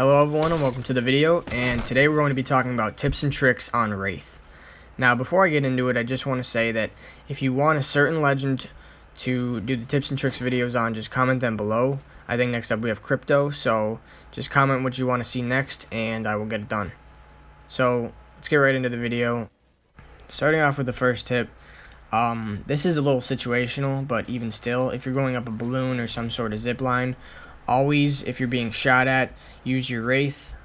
Hello everyone and welcome to the video, and today we're going to be talking about tips and tricks on Wraith. Now before I get into it, I just want to say that if you want a certain legend to do the tips and tricks videos on, just comment them below. I think next up we have Crypto, so just comment what you want to see next and I will get it done. So let's get right into the video. Starting off with the first tip, this is a little situational, but even still, if you're going up a balloon or some sort of zip line, always, if you're being shot at, use your Wraith.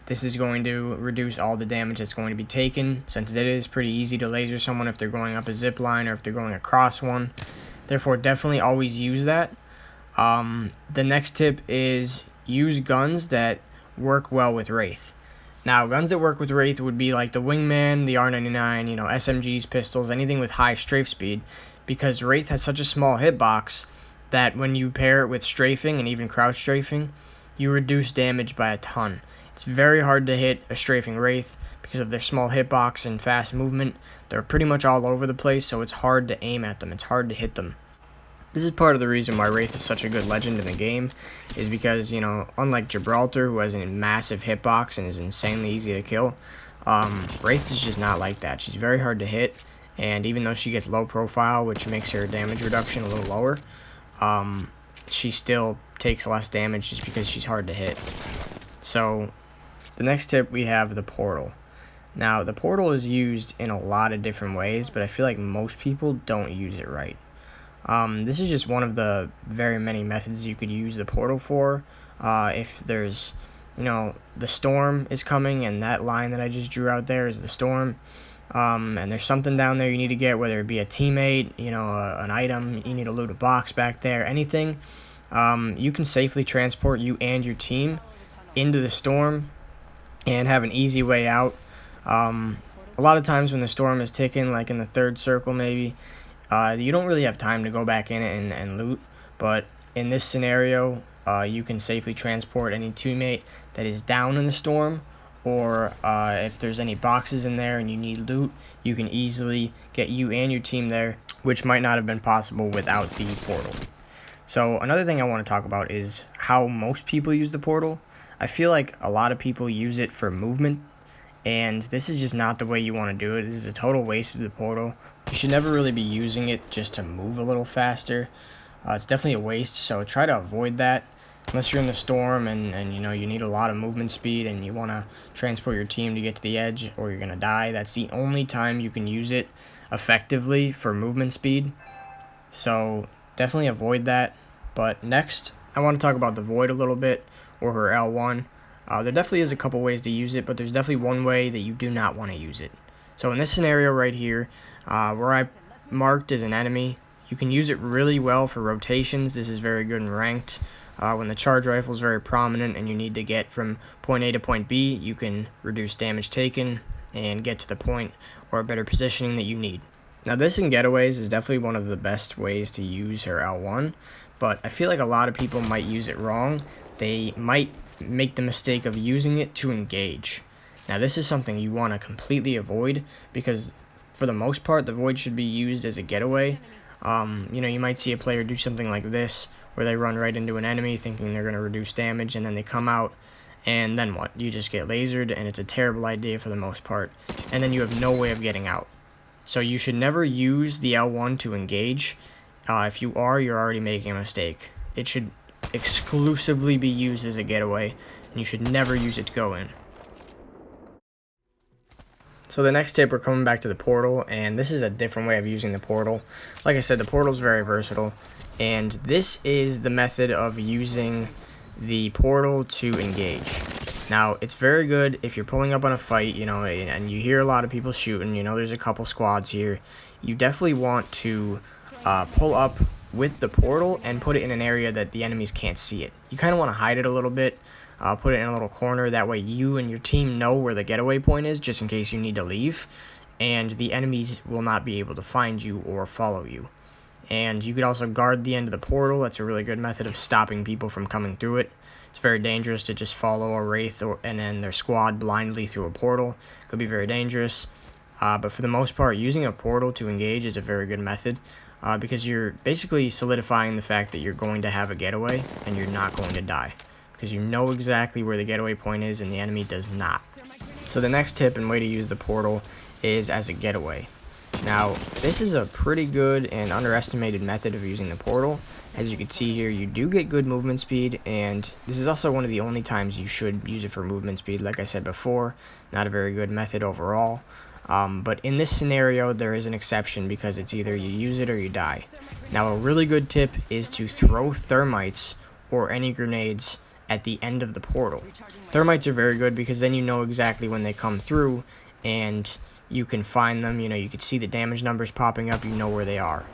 This is going to reduce all the damage that's going to be taken, since it is pretty easy to laser someone if they're going up a zip line or if they're going across one. Therefore, definitely always use that. The next tip is use guns that work well with Wraith. Now, guns that work with Wraith would be like the Wingman, the R99, SMGs, pistols, anything with high strafe speed, because Wraith has such a small hitbox that when you pair it with strafing and even crouch strafing, you reduce damage by a ton. It's very hard to hit a strafing Wraith because of their small hitbox and fast movement. They're pretty much all over the place, so it's hard to aim at them. It's hard to hit them. This is part of the reason why Wraith is such a good legend in the game, is because, unlike Gibraltar, who has a massive hitbox and is insanely easy to kill, Wraith is just not like that. She's very hard to hit, and even though she gets low profile, which makes her damage reduction a little lower, she still takes less damage just because she's hard to hit. So, the next tip, we have the portal. Now, the portal is used in a lot of different ways, but I feel like most people don't use it right. This is just one of the very many methods you could use the portal for. If there's, the storm is coming, and that line that I just drew out there is the storm, and there's something down there you need to get, whether it be a teammate, an item, you need to loot a box back there, anything, you can safely transport you and your team into the storm and have an easy way out. A lot of times when the storm is ticking, like in the third circle maybe, you don't really have time to go back in it and loot, but in this scenario, you can safely transport any teammate that is down in the storm, or if there's any boxes in there and you need loot, you can easily get you and your team there, which might not have been possible without the portal. So another thing I want to talk about is how most people use the portal. I feel like a lot of people use it for movement, and this is just not the way you want to do it. This is a total waste of the portal. You should never really be using it just to move a little faster. It's definitely a waste, so try to avoid that. Unless you're in the storm and you need a lot of movement speed and you want to transport your team to get to the edge or you're going to die. That's the only time you can use it effectively for movement speed. So definitely avoid that. But next, I want to talk about the Void a little bit, or her L1. There definitely is a couple ways to use it, but there's definitely one way that you do not want to use it. So in this scenario right here, where I marked as an enemy, you can use it really well for rotations. This is very good in ranked. When the charge rifle is very prominent and you need to get from point A to point B, you can reduce damage taken and get to the point or better positioning that you need. Now this in Getaways is definitely one of the best ways to use her L1, but I feel like a lot of people might use it wrong. They might make the mistake of using it to engage. Now this is something you want to completely avoid, because for the most part the Void should be used as a getaway. You might see a player do something like this, where they run right into an enemy thinking they're going to reduce damage, and then they come out, and then what? You just get lasered, and it's a terrible idea for the most part, and then you have no way of getting out. So you should never use the L1 to engage. If you are, you're already making a mistake. It should exclusively be used as a getaway, and you should never use it to go in. So the next tip, we're coming back to the portal, and this is a different way of using the portal. Like I said, the portal is very versatile, and this is the method of using the portal to engage. Now, it's very good if you're pulling up on a fight, and you hear a lot of people shooting, there's a couple squads here. You definitely want to pull up with the portal and put it in an area that the enemies can't see it. You kind of want to hide it a little bit. Put it in a little corner, that way you and your team know where the getaway point is, just in case you need to leave, and the enemies will not be able to find you or follow you. And you could also guard the end of the portal. That's a really good method of stopping people from coming through it. It's very dangerous to just follow a Wraith and then their squad blindly through a portal. It could be very dangerous. But for the most part, using a portal to engage is a very good method, because you're basically solidifying the fact that you're going to have a getaway and you're not going to die. because you know exactly where the getaway point is and the enemy does not. So the next tip and way to use the portal is as a getaway. Now, this is a pretty good and underestimated method of using the portal. As you can see here, you do get good movement speed, and this is also one of the only times you should use it for movement speed. Like I said before, not a very good method overall. But in this scenario, there is an exception because it's either you use it or you die. Now, a really good tip is to throw thermites or any grenades at the end of the portal. Thermites are very good because then you know exactly when they come through, and you can find them. You know, you can see the damage numbers popping up, you know where they are.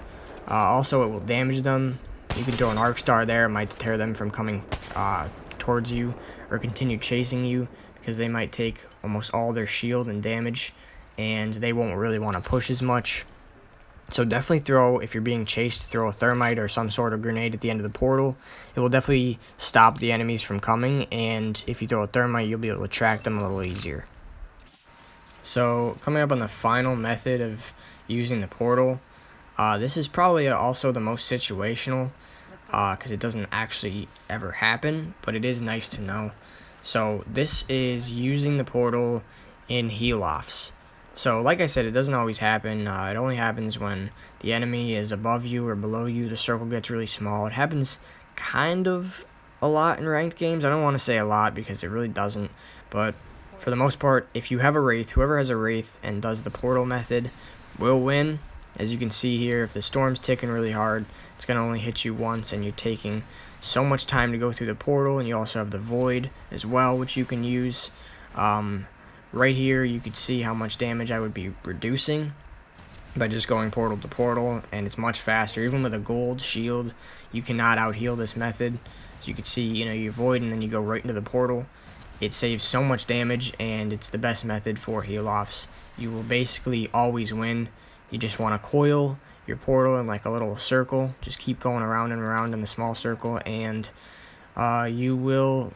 Also, it will damage them. You can throw an arc star there, it might deter them from coming towards you or continue chasing you, because they might take almost all their shield and damage, and they won't really want to push as much. So definitely throw, if you're being chased, throw a thermite or some sort of grenade at the end of the portal. It will definitely stop the enemies from coming, and if you throw a thermite, you'll be able to track them a little easier. So coming up on the final method of using the portal, this is probably also the most situational, because it doesn't actually ever happen, but it is nice to know. So this is using the portal in heal-offs. So like I said, it doesn't always happen. It only happens when the enemy is above you or below you. The circle gets really small. It happens kind of a lot in ranked games. I don't want to say a lot because it really doesn't, but for the most part, if you have a Wraith, whoever has a Wraith and does the portal method will win. As you can see here, if the storm's ticking really hard, it's going to only hit you once, and you're taking so much time to go through the portal, and you also have the void as well, which you can use. Right here, you could see how much damage I would be reducing by just going portal to portal, and it's much faster. Even with a gold shield, you cannot out-heal this method. So you can see, you know, you void and then you go right into the portal. It saves so much damage, and it's the best method for heal-offs. You will basically always win. You just want to coil your portal in like a little circle. Just keep going around and around in the small circle, and you will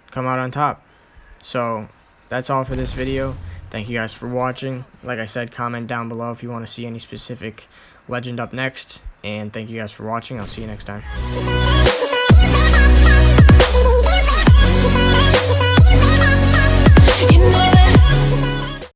come out on top. So that's all for this video. Thank you guys for watching. Like I said, comment down below if you want to see any specific legend up next. And thank you guys for watching. I'll see you next time. You know that